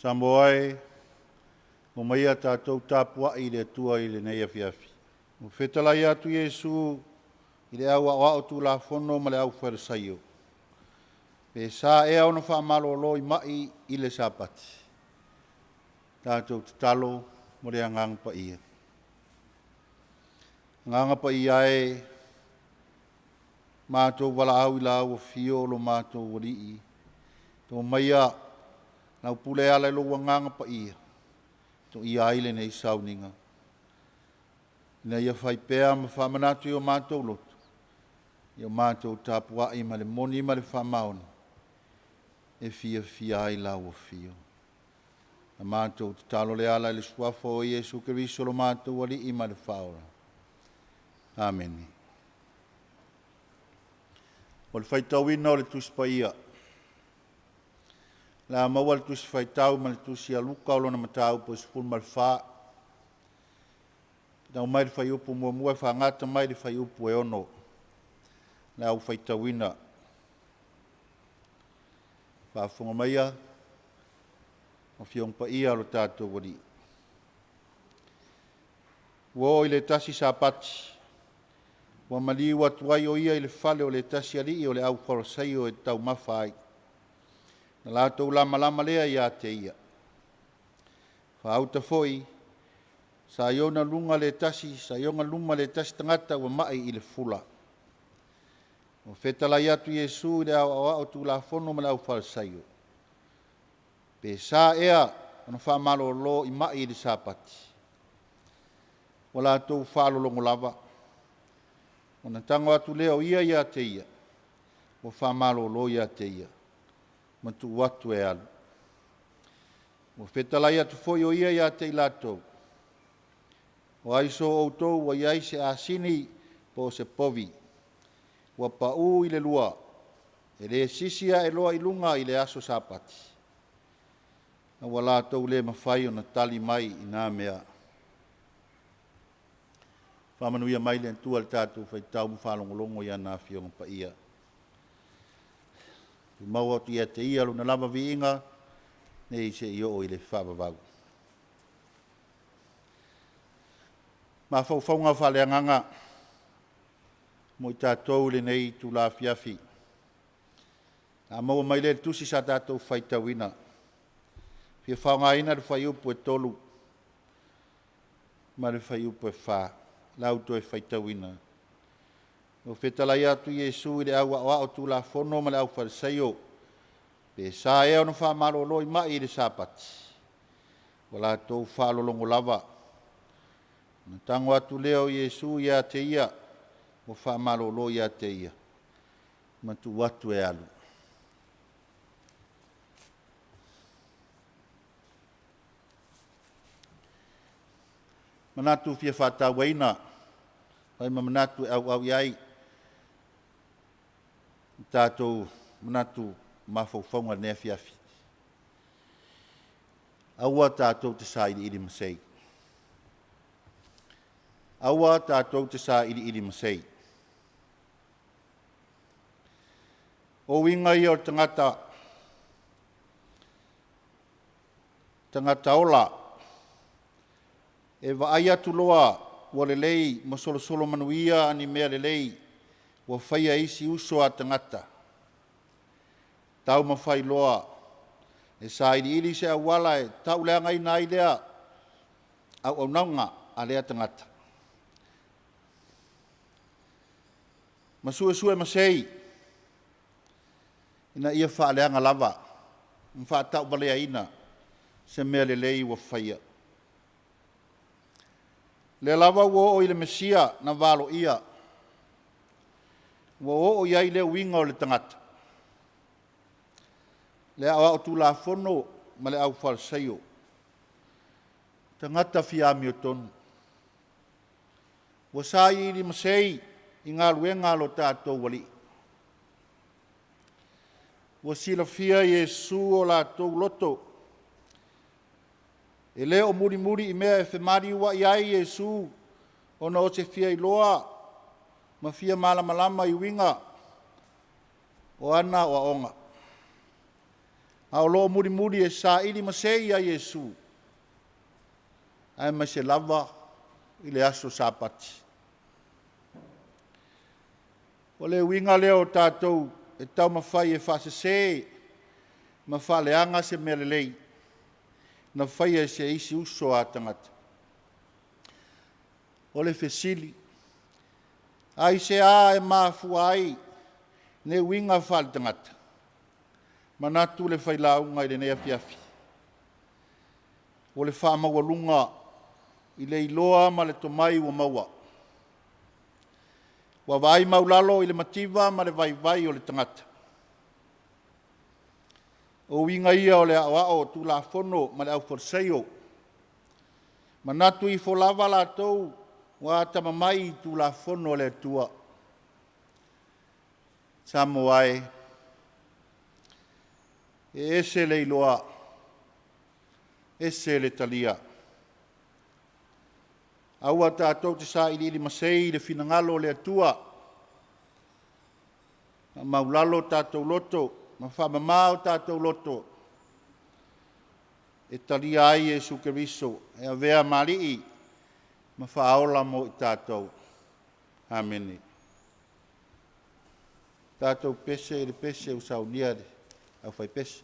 Samoai, o mai a tātou tāpua i le tua i le nei afiafi. O whetalai atu Iesu i le au a o tu la fono ma le au wharesaio. Pe sa ea ona whaamalolo i mai i le sapati. Tātou talo mo le angang pa ia. Nganga pa ia e mātou wala au i la au fio lo mātou wali i. Tō mai a nau pule ala lo nganga pa ia. Tō ia aile nei sauninga. Ina ia whai pēa ma whamanatu i o mātou lotu. I o mātou tāpua i ma le moni ma le whamaona. E fia ai la o fio. A mātou te talo le ala le suafo o Iesu Keriso lo mātou wali i ma le whaora. Amen. O le whaitauina o le tuspa ia. La maua le tusi whaitau ma le tusi aluka o lona matau po sifun ma le wha. Nau mai le whaiupu mua e whangata mai le whaiupu e ono. La au whaitauina. Whaafunga maia. O fiong pa ia lo tātou wari. Wo i le tasi sa pati. Wa mali wa tuai o ia i le fale o le tasi ali o le au korosai o e tau mawhai. Na lātou lama lea ia te ia. Whaauta foi. Sa iona lunga le tasi, sa iona luma le tasi tangata wa mai i le fula. O whetalai atu Iesu i le au tu la fono ma le au wharesaio. Pe sa ea, ona whaamalo lo i mai i le sapati. O lātou whaalolongo lava. Ona tango atu leo ia te ia. O whaamalo lo ia te ia. Ma tu watu e alu. O whetalai atu foi o ia te ilatou. O aiso o tou wa iai se asini po se povi. Wa pau i le lua. E le sisia e loa i lunga i le aso sapati. Na wala tau le mawhai o na tali mai i nā mea. Whamanuia mai le antua le tātou whai tau mwhalongolongo i ana whionga pa ia. Tu maua tu ia te ia luna lama vi inga, ne i se i o i le whabawau. Ma whauwhaunga whaleanganga, mo i tātou le nei tu la fiafi. A maua mai le tusi sa tātou whai tauina. Pia whaunga ina le whai upu e tolu, ma le whai upu e wha, lauto e whai tauina. O whetalai atu Iesu i le au o tu la fono ma le au wharesaio. Pe sa ea ona whaamalo i mai i le sapati. O la tau whaalolongo lava. Na tango atu leo Iesu ia te ia. O whaamalo ia te ia. Ma tu watu e alu. Manatu fia whatau eina. Pai ma manatu au iai. Tātou manatu mawhauwhaunga nea fiafi. Aua tātou te sā ili masei. Aua tātou te sā ili masei. O winga i o tangata. Tangata ola. E waai atu loa wa lelei ma solo manuia ani mea lelei. Wa whaia isi uso a tangata. Tau ma whai loa. E sa ili se a wala e tau lea ngai nai lea. Au naunga a lea tangata. Ma sue masei. Ina ia wha leanga lava. Mwha tau balea ina. Se mea lelei wa whaia. Le lava wo o ile mesia na valo ia. Wo o iai le winga o le tangata. Le au tu la fono ma le au wharesaio. Tangata fiami o tonu. Wa sa ili masei i ngā luenga lo tātou wali. Wa sila fia Iesu o la tau loto. E le o muri i mea e whemari wa iai Iesu o na o te fia i loa. Ma fia malama i winga o ana o aonga. A o loo muri muri e sa ili ma se ia Iesu. Ai ma se lava i le aso sapati. O le winga leo tātou e tau mawhai e whase se ma whaleanga se melelei na whai e se isi uso a tangata. O le fesili ai se a e mafua ai ne winga whale tangata. Manatu le whai launga i le nea fiafi. O le wha maua lunga i le iloa ma le tomai ua maua. Wa vai maulalo i le mativa ma le vai o le tangata. O winga ia o le awao tu la fono ma le au forseio. Manatu i folava la tau wa tamamai tu la fono le tua. Samoai. E ese le iloa. Ese le talia. Aua tātou te sa ili masei le finangalo le atua. Ma maulalo tātou loto, ma whamamau tātou loto. E talia ai Jesu Keriso, e avea malii, ma whaola mo i tātou. Amen. Tātou pese e le pese usau niare, au whai pese.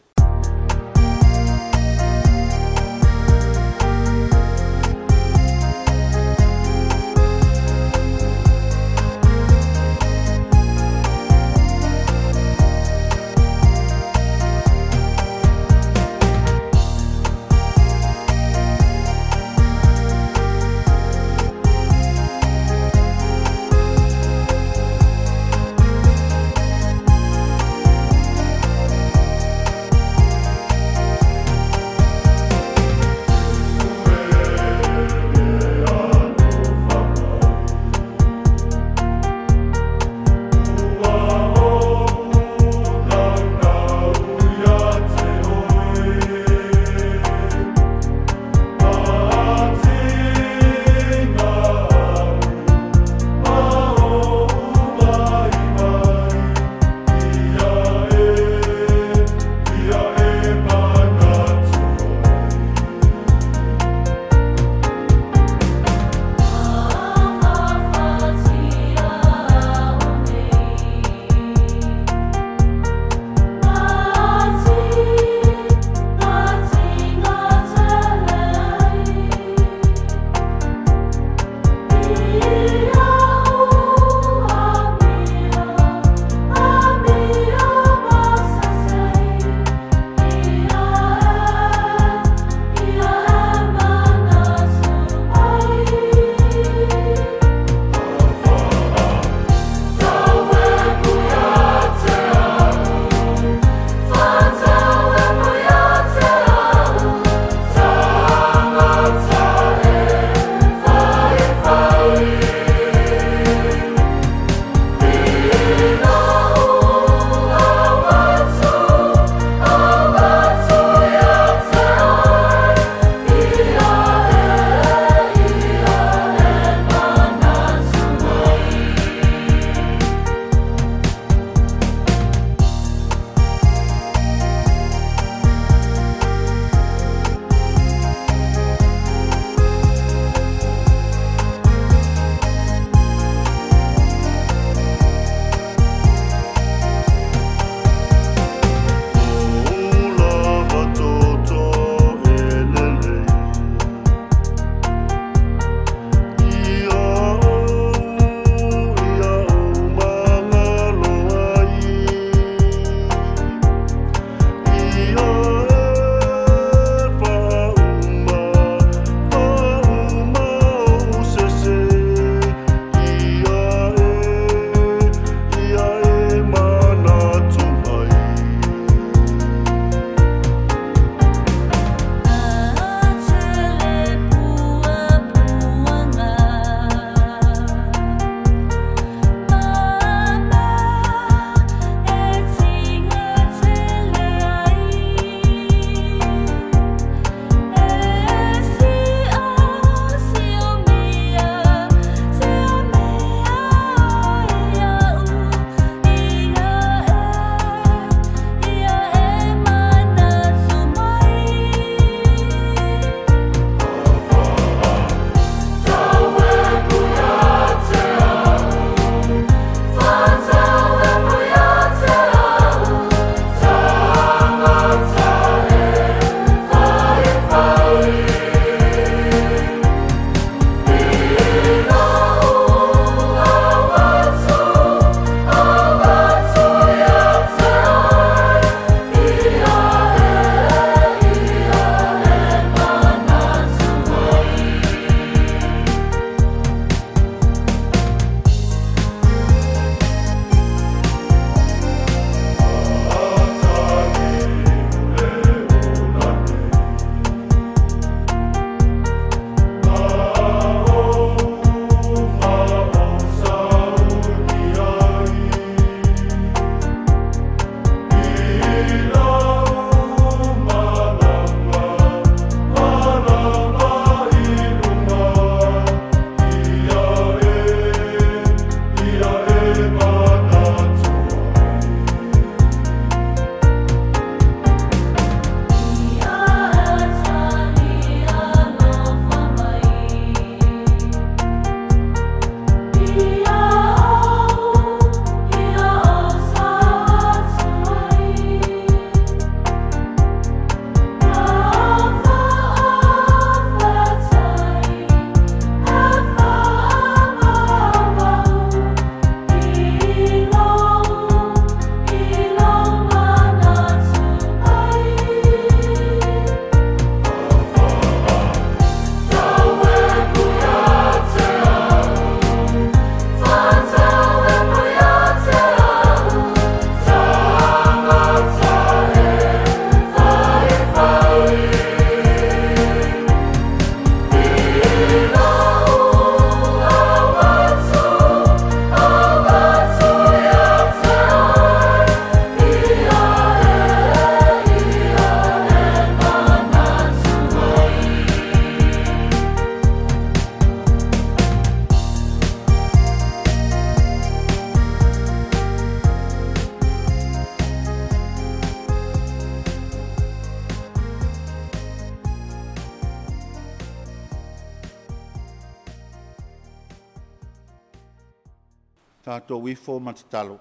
Tātou wifo matatalo.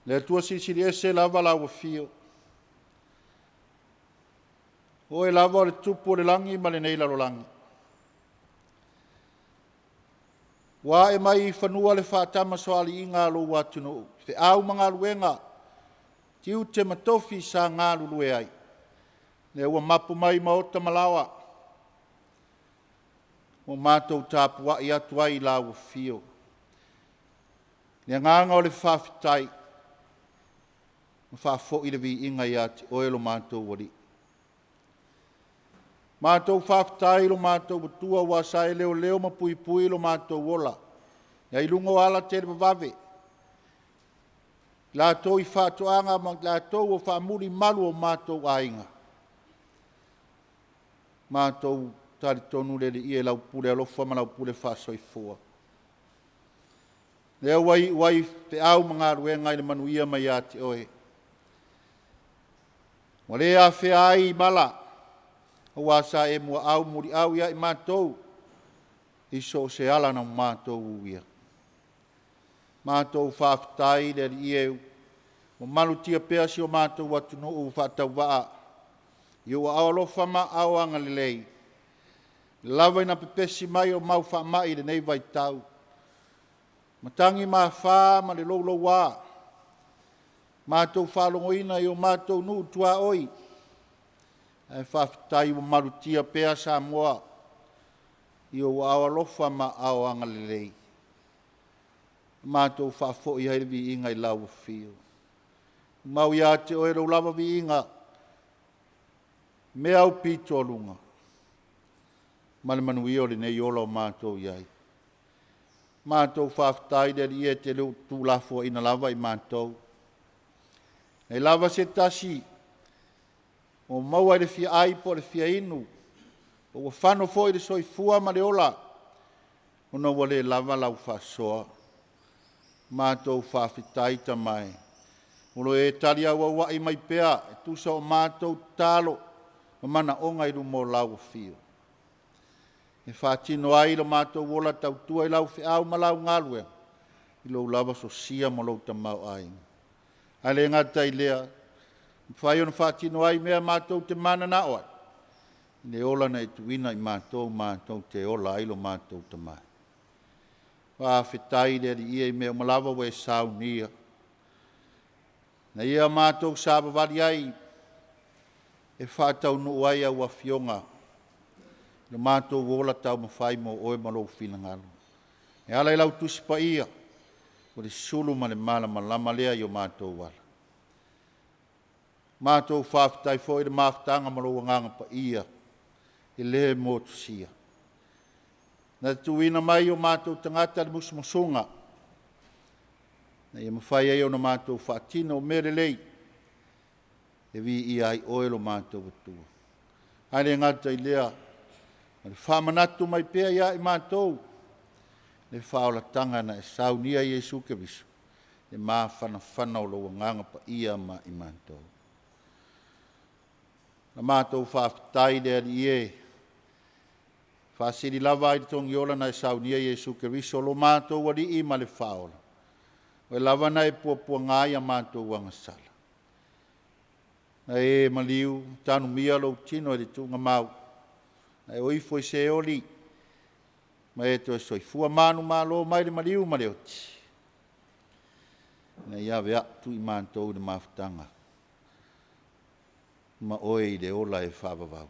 Le tua sisiri ese lava lawa fio. O e lava o le tupu o le langi ma le nei lalo langi. Wa e mai whanua le whātama soali i ngā lo watu no. Te au mga luenga. Tiu te matofi sa ngā lulue ai. Le ua mapu mai maota malawa. Mo mātou tāpua i atu ai lawa fio. Le nganga o le whawhitai. Whafo i le vi inga i ati oelo mātou wari. Mātou whawhitai lo mātou watua wasa e leo leo ma pui pui lo mātou wola. Ia i lungo ala te le vave. Lātou i whātoanga ma lātou o whaamuri malu o mātou ainga. Mātou tari tonu le i e lau pule alofa ma lau pule whasoi fua. Lea wai te au mga ruenga i le manuia mai ati oe. Wa lea whea ai mala. O wasa e mua au muri au ia i mātou. I so se ala na mātou uia. Mātou whawhitai le i eu. O malu tia pea si o mātou watu no u whatau waa. I o awalofa ma au anga lelei. Lava ina pepesi mai o mau wha mai le nei vai tau. Matangi ma wha ma le lolo wā. Mātou whalongo ina i o mātou nu tua oi. E whawhitai o malu tia pea sa moa. I o awalofa ma au anga lelei. Mātou whafo i hairivi inga i lau fio. Mau ia te oe rau lava vi inga. Me au pito lunga. Male manui o le nei ola o mātou iai. Mātou whawhitai der i e te leo tūlafo ina lava i mātou. Nei lava se tasi. O maua le fia ai po le fia inu. O whano fo i le soifua ma le ola. O na wale lava lau whasoa. Mātou whawhitai ta mai. Ulo e tali awa wai mai pea. E tusa o mātou talo. O mana onga iru mo lau fio. E whātino ai lo mātou wola tau tua i lau whi au ma lau ngalue. I lo lava so sia mo lau tamau ai. Ale ngata i lea. Whai on whātino ai mea mātou te mana na oai. Ne ola na e tuina i mātou te ola ai lo mātou tamai. Whawhitai le i e mea malawa we sau nia. Na ia mātou sāba wari ai. E whātau no ai au a fionga. Le mātou wola tau mawhai mo oe malo whina ngalo. E ala i lau tusipa ia. O le sulu ma le mala malama lea i o mātou wala. Mātou whawhitai fo i le mawhtanga malo nganga pa ia. E le mo tusia. Na tuina mai o mātou tangata le musumusunga. Na ia mawhai ai o na mātou whātina o mere lei. E vi i ai oelo mātou watua. Haere ngata i lea. Le whamanatu mai pēa ia i mātou. Le whaolatanga na e saunia i Jesu Keriso. Le mā whana o loa nganga pa ia ma i mātou. Na mātou whawhitai lea li e. Whasiri lava i tongi ola na e saunia i Jesu Keriso. Lo mātou wari i ma le whaola. O e lava na e puapua ngai a mātou wangasala. Na e maliu, tanu mia lo tino e le tunga mau. Na e oifo i se oli. Ma e to e soifua manu malo mai le maliu ma le oti. Na ia vea tu i mātou le mawhtanga. Ma oe i le ola e whawawau.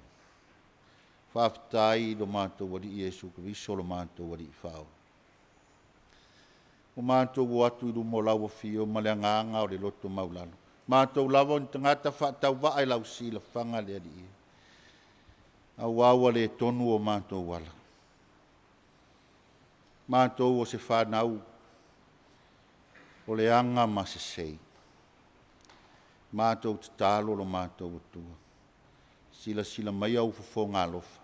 Whawhitai lo mātou wari i Jesu Keriso lo mātou wari i whao. O mātou watu i lumo lawa fio ma le anganga o le loto maulano. Mātou lava ni tangata whaatau wa ai lau sila whanga le ali e. Au awa le tonu o mātou wala. Mātou o se whanau o le anga ma se sei. Mātou te talo lo mātou o tua. Sila mai au fufo ngā lofa.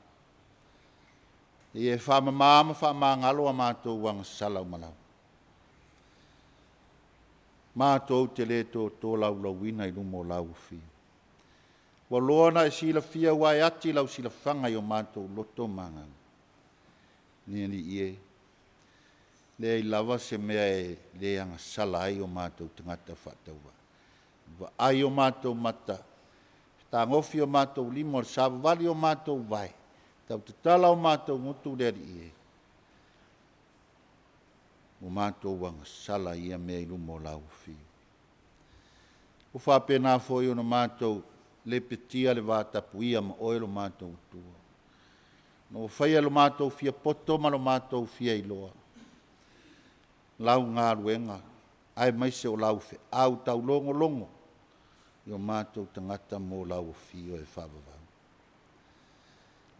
E whamamama ngalo a mātou wanga salau malau. Mātou te le tō lau wina i lumo lau fi. Wa loana e sila fia wai ati lau sila whanga i o mātou loto manga. Ni ie. le i lava se mea e le anga sala ai o mātou tangata whātaua. Wa ai o mātou mata, tā ngofi o mātou limo, sa vali o mātou vai, tau te tala o mātou ngutu leri i e. O mātou wanga sala ia mea i lumo lau whiu. O whapena foi o na mātou le petia le vātapu ia ma oelo mātou tua. No whaia lo mātou fia poto ma lo mātou fia i loa. Lau ngā ruenga, ai maise o lau fe, au tau longo longo, i o mātou tangata mō lau o fio e whawawau.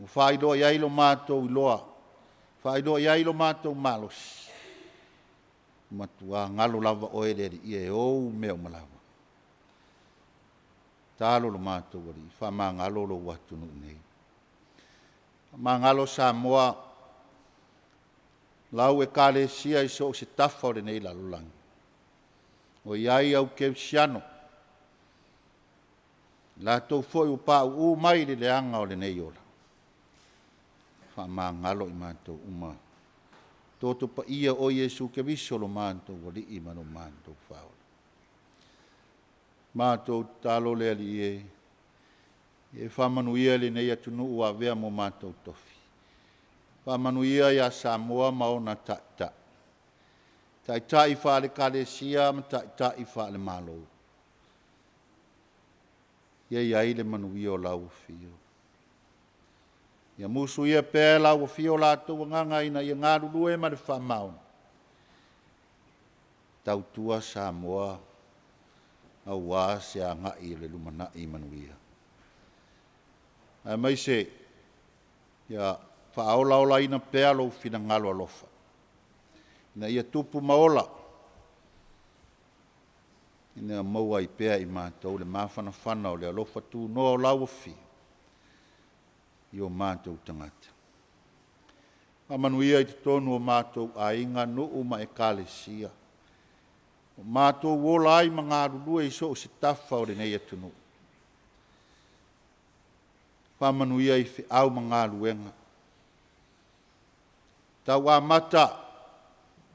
O whaidoa iai lo mātou i loa, whaidoa iai lo mātou malos. Matua ngalo lava oeleri i e ou mea o malawa. Tālo lo mātou wari, wha mā ngalo lo watunu nei. Mā ngalo sa moa, lau e kāle sia i so se tafa o nei la lulangi. O iai au keu siano. La tau foi o pā u mai le leanga o nei ola. Wha mā ngalo i mātou uma. Toto pa ia o Yesu ke viso lo mātou wali i mano mātou whaola. Mātou talo le ali e. E whamanuia le nei atunu ua vea mo mātou tofi. Whamanuia ia Samoa maona ta. Ta i whaale kalesia ma ta i whaale malo. Ia iai le manuia o lau fio. Ia musu ia pē lau fio lātou nganga ina ia ngārulue ma le whamauna. Tautua Samoa au wā se a ngai le lumana i manuia. Ai mai se, ia whaola ina pēa lo fina ngalo alofa. Ina ia tupu maola. Ina maua i pēa i mātou le mawhanawhana o le alofa tū noa o lau fi. I o mātou tangata. Amanuia i te tonu o mātou a inga nuu ma e kālesia. O mātou wola ai mga arulua i so o se tafa o le nei atunu. Whamanuia i whi au mga aruenga. Tau a mata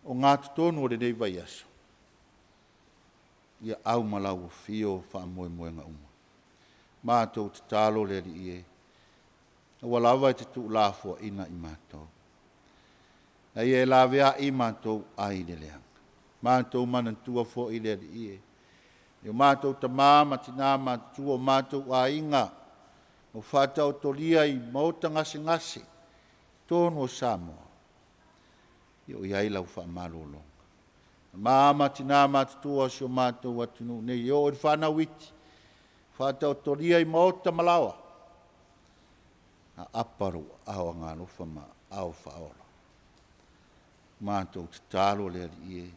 o ngā tutonu o le nei vai aso. Ia au malau o fio whamoe moenga uma. Mātou te talo le li e. Walawa te tu lafo ina i mātou. Ai e la vea i mātou ai le leanga. Mātou manantua fo i le li e. Io mātou ta māma tina mātou o mātou a inga. O whātau tolia i mauta ngase. Tōnu o Samoa. Io iai lau whamalolonga. Māma tina mātou o sio mātou atunu. Nei io o whana witi. Whātau tolia i mauta malawa. A aparu au ngā lufa ma au whaola. Mātou te tālo le ali e.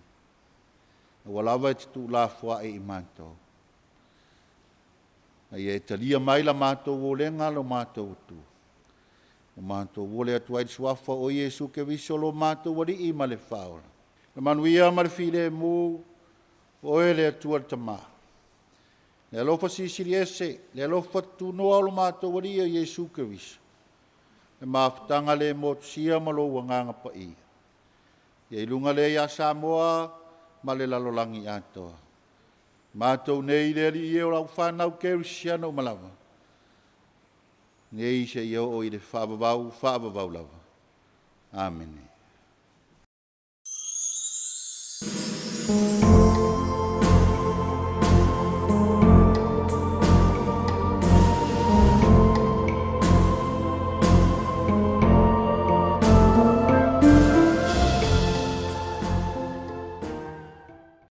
Walawa te tu la fua e i mātou. Ai e talia mai la mātou o lenga lo mātou tu. O mātou o le atu ai suafa o Yesu ke viso lo mātou wari i ma le whaola. Le manuia ma le file mu o e le atu al tamā. Le alofa sisiri ese, le alofa tu noa lo mātou wari i Yesu ke viso. E mafutanga le motusia ma lo wanganga pa ia. Ia ilunga le ia Samoa ma le lalolangi atoa. Mātou nei le li i e o lau whanau keu siana o malawa. Nei se i o i le whaavavau lava. Amen.